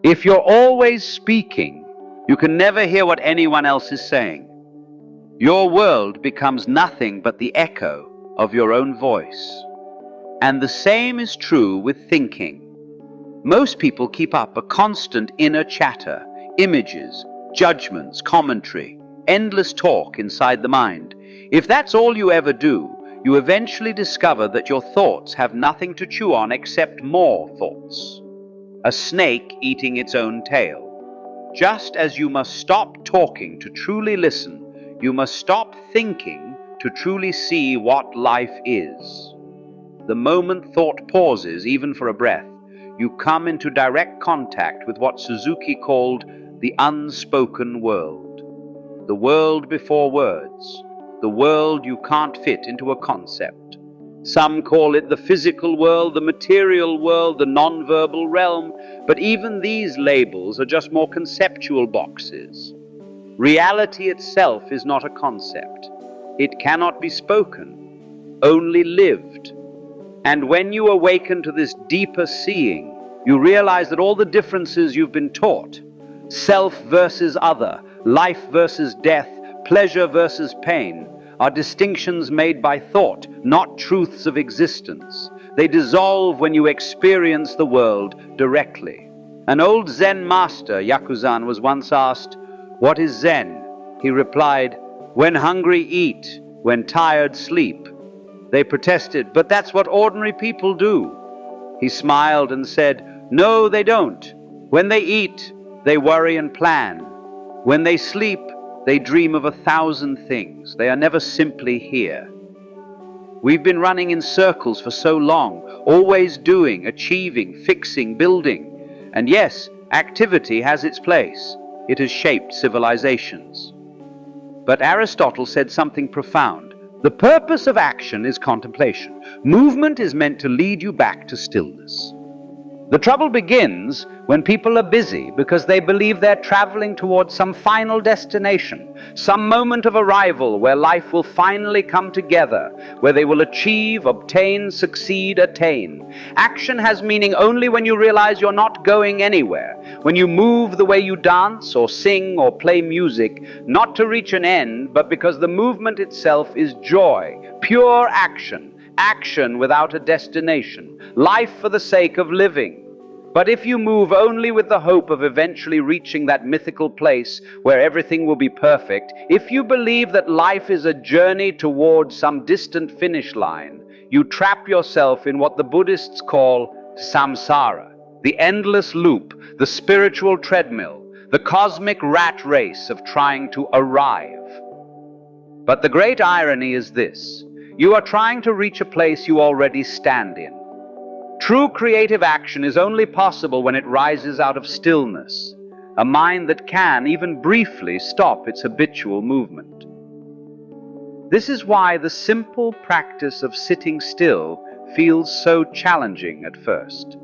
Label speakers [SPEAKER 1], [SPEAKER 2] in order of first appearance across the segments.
[SPEAKER 1] If you're always speaking, you can never hear what anyone else is saying. Your world becomes nothing but the echo of your own voice. And the same is true with thinking. Most people keep up a constant inner chatter, images, judgments, commentary, endless talk inside the mind. If that's all you ever do, you eventually discover that your thoughts have nothing to chew on except more thoughts. A snake eating its own tail. Just as you must stop talking to truly listen, you must stop thinking to truly see what life is. The moment thought pauses, even for a breath, you come into direct contact with what Suzuki called the unspoken world. The world before words. The world you can't fit into a concept. Some call it the physical world, the material world, the non-verbal realm, but even these labels are just more conceptual boxes. Reality itself is not a concept. It cannot be spoken, only lived. And when you awaken to this deeper seeing, you realize that all the differences you've been taught, self versus other, life versus death, pleasure versus pain, are distinctions made by thought, not truths of existence. They dissolve when you experience the world directly. An old Zen master, Yakuzan, was once asked, "What is Zen?" He replied, "When hungry, eat. When tired, sleep." They protested, "But that's what ordinary people do." He smiled and said, "No, they don't. When they eat, they worry and plan. When they sleep, they dream of 1,000 things. They are never simply here." We've been running in circles for so long, always doing, achieving, fixing, building. And yes, activity has its place. It has shaped civilizations. But Aristotle said something profound. The purpose of action is contemplation. Movement is meant to lead you back to stillness. The trouble begins when people are busy because they believe they're traveling towards some final destination, some moment of arrival where life will finally come together, where they will achieve, obtain, succeed, attain. Action has meaning only when you realize you're not going anywhere, when you move the way you dance or sing or play music, not to reach an end, but because the movement itself is joy, pure action. Action without a destination, life for the sake of living. But if you move only with the hope of eventually reaching that mythical place where everything will be perfect, if you believe that life is a journey towards some distant finish line, you trap yourself in what the Buddhists call samsara, the endless loop, the spiritual treadmill, the cosmic rat race of trying to arrive. But the great irony is this. You are trying to reach a place you already stand in. True creative action is only possible when it rises out of stillness, a mind that can, even briefly, stop its habitual movement. This is why the simple practice of sitting still feels so challenging at first.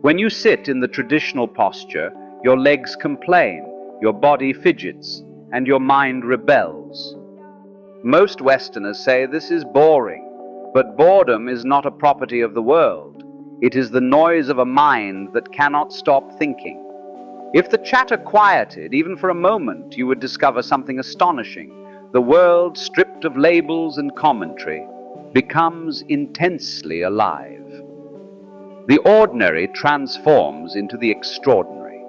[SPEAKER 1] When you sit in the traditional posture, your legs complain, your body fidgets, and your mind rebels. Most Westerners say this is boring, but boredom is not a property of the world. It is the noise of a mind that cannot stop thinking. If the chatter quieted, even for a moment, you would discover something astonishing. The world, stripped of labels and commentary, becomes intensely alive. The ordinary transforms into the extraordinary.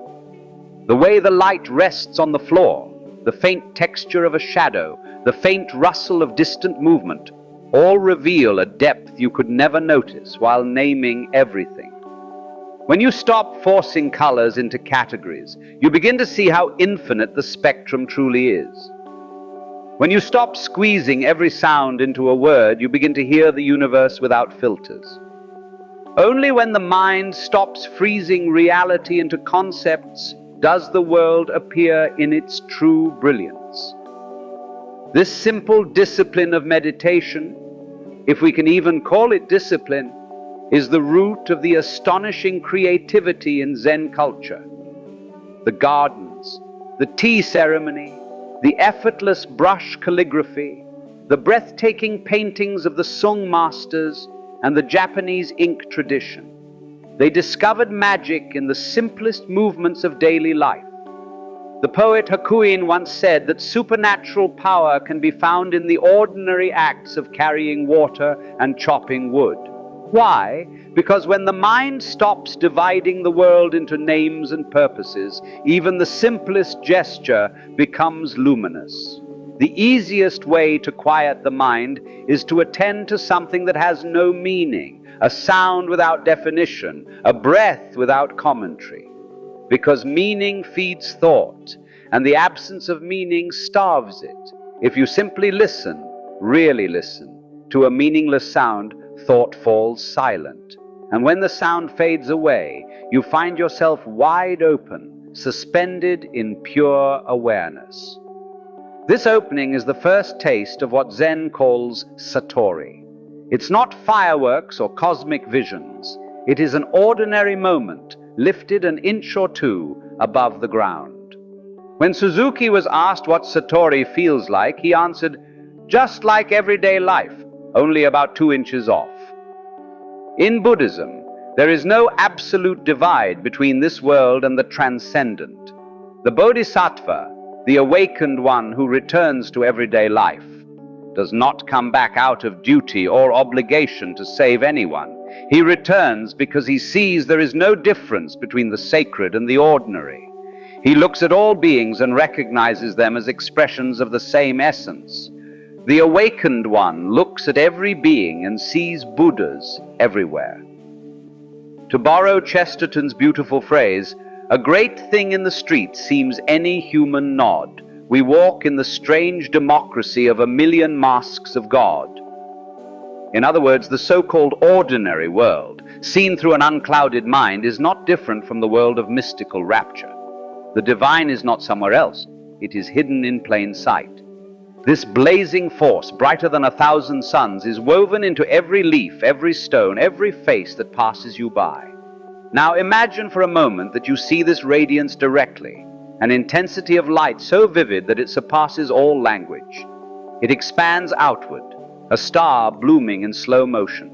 [SPEAKER 1] The way the light rests on the floor, the faint texture of a shadow, the faint rustle of distant movement, all reveal a depth you could never notice while naming everything. When you stop forcing colors into categories, you begin to see how infinite the spectrum truly is. When you stop squeezing every sound into a word, you begin to hear the universe without filters. Only when the mind stops freezing reality into concepts does the world appear in its true brilliance. This simple discipline of meditation, if we can even call it discipline, is the root of the astonishing creativity in Zen culture. The gardens, the tea ceremony, the effortless brush calligraphy, the breathtaking paintings of the Sung masters, and the Japanese ink tradition. They discovered magic in the simplest movements of daily life. The poet Hakuin once said that supernatural power can be found in the ordinary acts of carrying water and chopping wood. Why? Because when the mind stops dividing the world into names and purposes, even the simplest gesture becomes luminous. The easiest way to quiet the mind is to attend to something that has no meaning, a sound without definition, a breath without commentary. Because meaning feeds thought, and the absence of meaning starves it. If you simply listen, really listen, to a meaningless sound, thought falls silent. And when the sound fades away, you find yourself wide open, suspended in pure awareness. This opening is the first taste of what Zen calls Satori. It's not fireworks or cosmic visions. It is an ordinary moment, lifted an inch or two above the ground. When Suzuki was asked what Satori feels like, he answered, "Just like everyday life, only about 2 inches off." In Buddhism, there is no absolute divide between this world and the transcendent. The Bodhisattva, the awakened one who returns to everyday life, does not come back out of duty or obligation to save anyone. He returns because he sees there is no difference between the sacred and the ordinary. He looks at all beings and recognizes them as expressions of the same essence. The awakened one looks at every being and sees Buddhas everywhere. To borrow Chesterton's beautiful phrase, a great thing in the street seems any human nod. We walk in the strange democracy of a million masks of God. In other words, the so-called ordinary world, seen through an unclouded mind, is not different from the world of mystical rapture. The divine is not somewhere else. It is hidden in plain sight. This blazing force, brighter than 1,000 suns, is woven into every leaf, every stone, every face that passes you by. Now imagine for a moment that you see this radiance directly, an intensity of light so vivid that it surpasses all language. It expands outward, a star blooming in slow motion.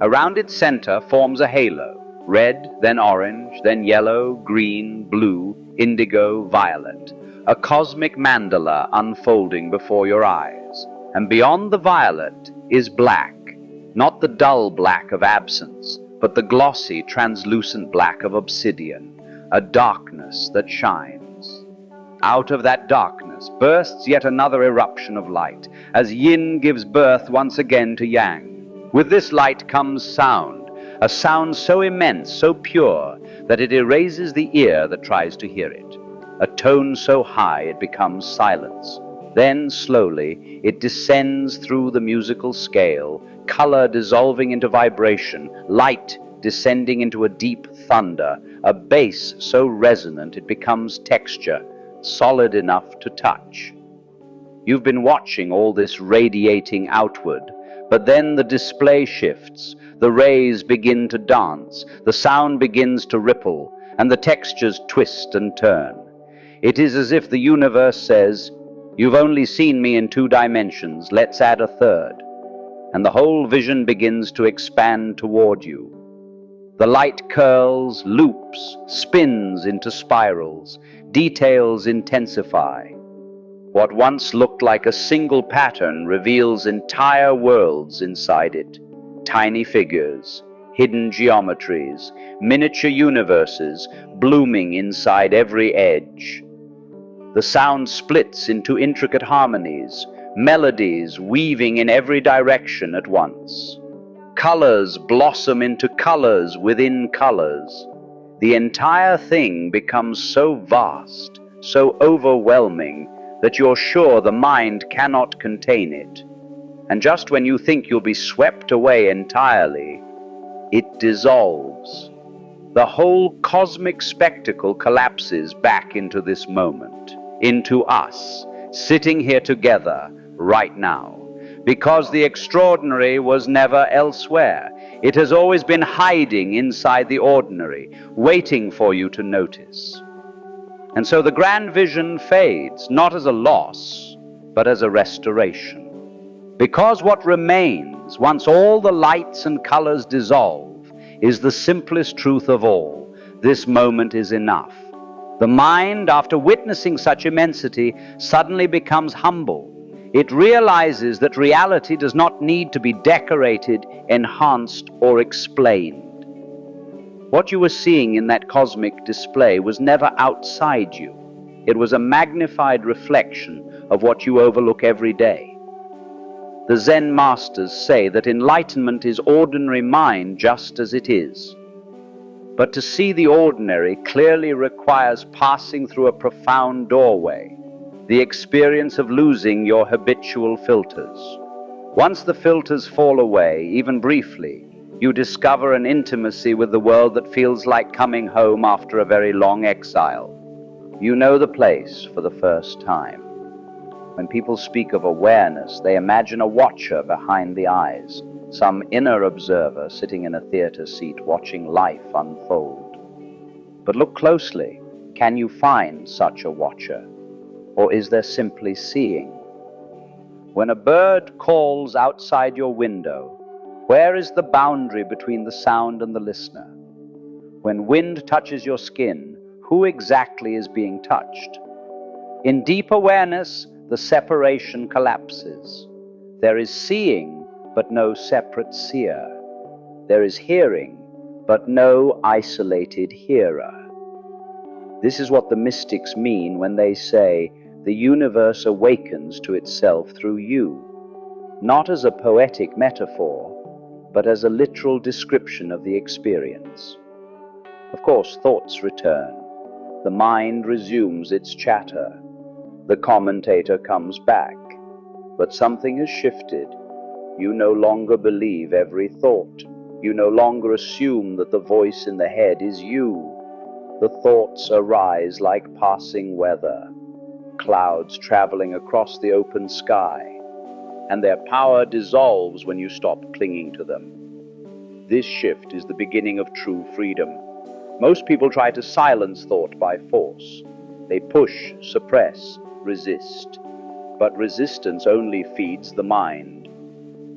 [SPEAKER 1] Around its center forms a halo, red, then orange, then yellow, green, blue, indigo, violet. A cosmic mandala unfolding before your eyes. And beyond the violet is black, not the dull black of absence, but the glossy, translucent black of obsidian, a darkness that shines. Out of that darkness bursts yet another eruption of light, as yin gives birth once again to yang. With this light comes sound, a sound so immense, so pure, that it erases the ear that tries to hear it. A tone so high it becomes silence. Then, slowly, it descends through the musical scale, color dissolving into vibration, light descending into a deep thunder, a bass so resonant it becomes texture, solid enough to touch. You've been watching all this radiating outward, but then the display shifts, the rays begin to dance, the sound begins to ripple, and the textures twist and turn. It is as if the universe says, "You've only seen me in 2 dimensions, let's add a 3rd. And the whole vision begins to expand toward you. The light curls, loops, spins into spirals, details intensify. What once looked like a single pattern reveals entire worlds inside it, tiny figures, hidden geometries, miniature universes blooming inside every edge. The sound splits into intricate harmonies, melodies weaving in every direction at once. Colors blossom into colors within colors. The entire thing becomes so vast, so overwhelming, that you're sure the mind cannot contain it. And just when you think you'll be swept away entirely, it dissolves. The whole cosmic spectacle collapses back into this moment, into us, sitting here together right now. Because the extraordinary was never elsewhere. It has always been hiding inside the ordinary, waiting for you to notice. And so the grand vision fades, not as a loss, but as a restoration. Because what remains, once all the lights and colors dissolve, is the simplest truth of all. This moment is enough. The mind, after witnessing such immensity, suddenly becomes humble. It realizes that reality does not need to be decorated, enhanced, or explained. What you were seeing in that cosmic display was never outside you. It was a magnified reflection of what you overlook every day. The Zen masters say that enlightenment is ordinary mind just as it is. But to see the ordinary clearly requires passing through a profound doorway, the experience of losing your habitual filters. Once the filters fall away, even briefly, you discover an intimacy with the world that feels like coming home after a very long exile. You know the place for the first time. When people speak of awareness, they imagine a watcher behind the eyes, some inner observer sitting in a theater seat watching life unfold. But look closely. Can you find such a watcher? Or is there simply seeing? When a bird calls outside your window, where is the boundary between the sound and the listener? When wind touches your skin, who exactly is being touched? In deep awareness, the separation collapses. There is seeing, but no separate seer. There is hearing, but no isolated hearer. This is what the mystics mean when they say, the universe awakens to itself through you, not as a poetic metaphor, but as a literal description of the experience. Of course, thoughts return. The mind resumes its chatter. The commentator comes back. But something has shifted. You no longer believe every thought. You no longer assume that the voice in the head is you. The thoughts arise like passing weather, clouds traveling across the open sky, and their power dissolves when you stop clinging to them. This shift is the beginning of true freedom. Most people try to silence thought by force. They push, suppress, resist. But resistance only feeds the mind.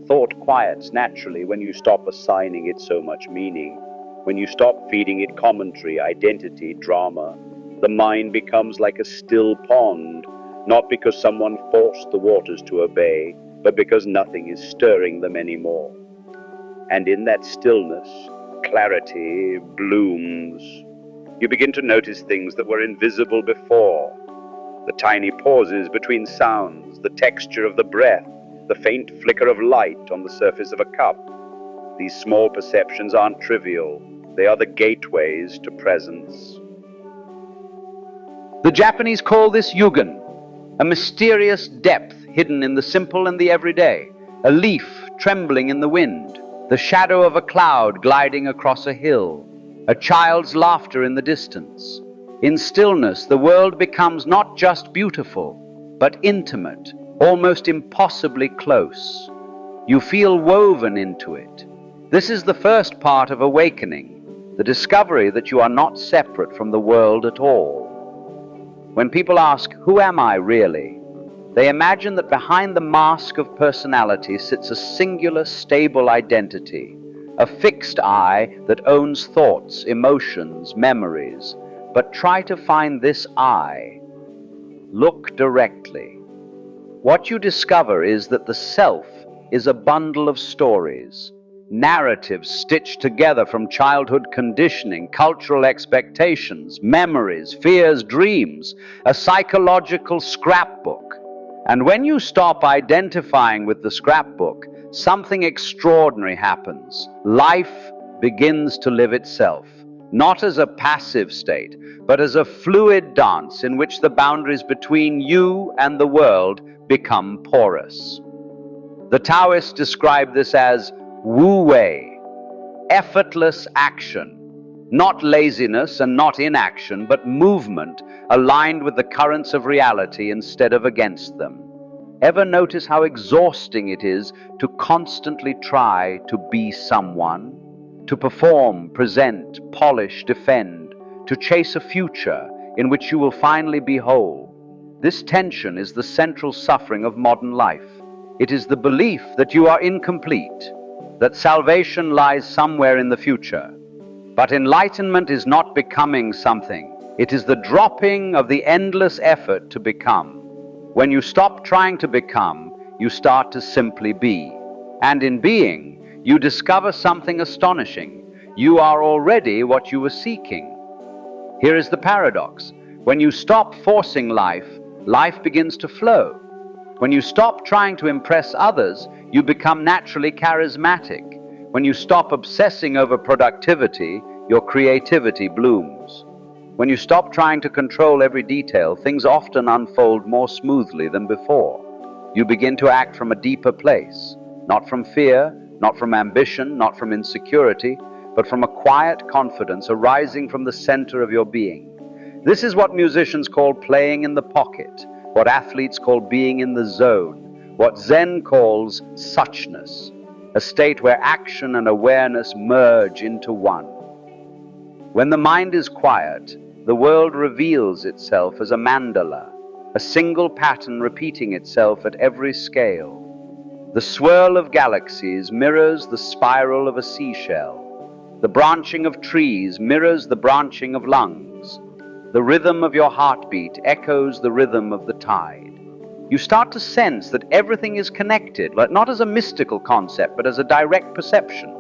[SPEAKER 1] Thought quiets naturally when you stop assigning it so much meaning, when you stop feeding it commentary, identity, drama. The mind becomes like a still pond, not because someone forced the waters to obey, but because nothing is stirring them anymore. And in that stillness, clarity blooms. You begin to notice things that were invisible before. The tiny pauses between sounds, the texture of the breath, the faint flicker of light on the surface of a cup. These small perceptions aren't trivial. They are the gateways to presence. The Japanese call this yugen, a mysterious depth hidden in the simple and the everyday, a leaf trembling in the wind, the shadow of a cloud gliding across a hill, a child's laughter in the distance. In stillness, the world becomes not just beautiful, but intimate, almost impossibly close. You feel woven into it. This is the first part of awakening, the discovery that you are not separate from the world at all. When people ask, "Who am I really?" they imagine that behind the mask of personality sits a singular, stable identity, a fixed I that owns thoughts, emotions, memories. But try to find this I. Look directly. What you discover is that the self is a bundle of stories, narratives stitched together from childhood conditioning, cultural expectations, memories, fears, dreams, a psychological scrapbook. And when you stop identifying with the scrapbook, something extraordinary happens. Life begins to live itself, not as a passive state, but as a fluid dance in which the boundaries between you and the world become porous. The Taoists describe this as Wu Wei, effortless action, not laziness and not inaction, but movement aligned with the currents of reality instead of against them. Ever notice how exhausting it is to constantly try to be someone, to perform, present, polish, defend, to chase a future in which you will finally be whole? This tension is the central suffering of modern life. It is the belief that you are incomplete, that salvation lies somewhere in the future, But enlightenment is not becoming something. It is the dropping of the endless effort to become. When you stop trying to become, you start to simply be. And in being, you discover something astonishing. You are already what you were seeking. Here is the paradox. When you stop forcing life, life begins to flow. When you stop trying to impress others, you become naturally charismatic. When you stop obsessing over productivity, your creativity blooms. When you stop trying to control every detail, things often unfold more smoothly than before. You begin to act from a deeper place, not from fear, not from ambition, not from insecurity, but from a quiet confidence arising from the center of your being. This is what musicians call playing in the pocket, what athletes call being in the zone, what Zen calls suchness, a state where action and awareness merge into one. When the mind is quiet, the world reveals itself as a mandala, a single pattern repeating itself at every scale. The swirl of galaxies mirrors the spiral of a seashell. The branching of trees mirrors the branching of lungs. The rhythm of your heartbeat echoes the rhythm of the tide. You start to sense that everything is connected, not as a mystical concept, but as a direct perception.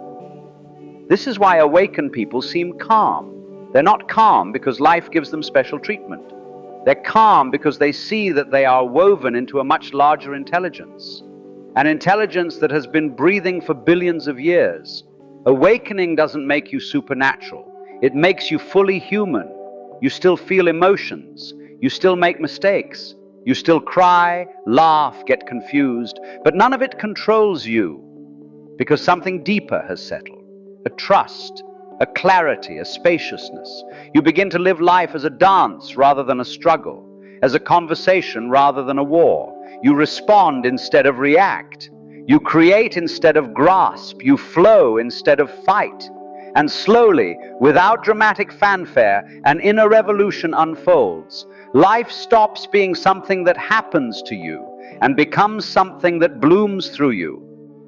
[SPEAKER 1] This is why awakened people seem calm. They're not calm because life gives them special treatment. They're calm because they see that they are woven into a much larger intelligence, an intelligence that has been breathing for billions of years. Awakening doesn't make you supernatural. It makes you fully human. You still feel emotions. You still make mistakes. You still cry, laugh, get confused, but none of it controls you because something deeper has settled. A trust, a clarity, a spaciousness. You begin to live life as a dance rather than a struggle, as a conversation rather than a war. You respond instead of react. You create instead of grasp. You flow instead of fight. And slowly, without dramatic fanfare, an inner revolution unfolds. Life stops being something that happens to you and becomes something that blooms through you.